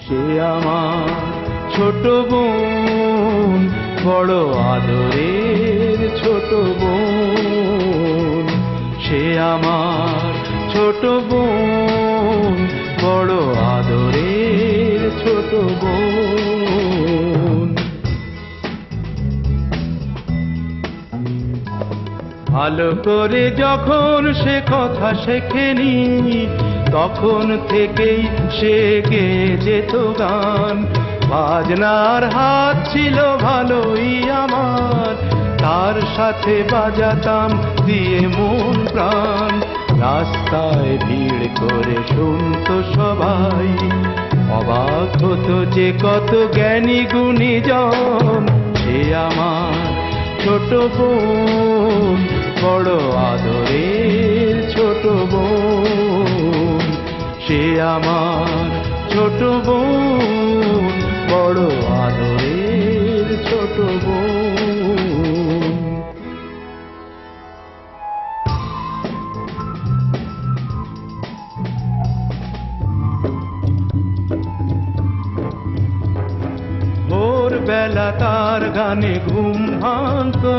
সে আমার ছোট বোন, বড় আদরের ছোট বোন। সে আমার ছোট বোন, বড় আদরের ছোট বোন। ভালো করে যখন সে কথা শেখেনি, তখন থেকেই সে গেয়ে যেত গান। বাজনার হাত ছিল ভালোই আমার, তার সাথে বাজাতাম দিয়ে মন প্রাণ। রাস্তায় ভিড় করে শুনতো সবাই, অবাক হতো যে কত জ্ঞানী গুণীজন। সে আমার ছোট বোন, বড় আদরের ছোট বোন। সে আমার ছোট বোন, বড় আদরের ছোট বোন। ভোরবেলা তার গানে ঘুম ভাঙতো,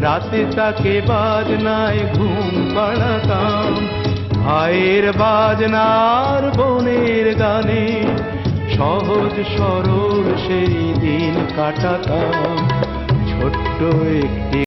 রাতে তাকে বাজনায় ঘুম পাড়াতাম। ভাইয়ের বাজনার বোনের গানে সহজ সরল সেই দিন কাটাতাম। ছোট্ট একটি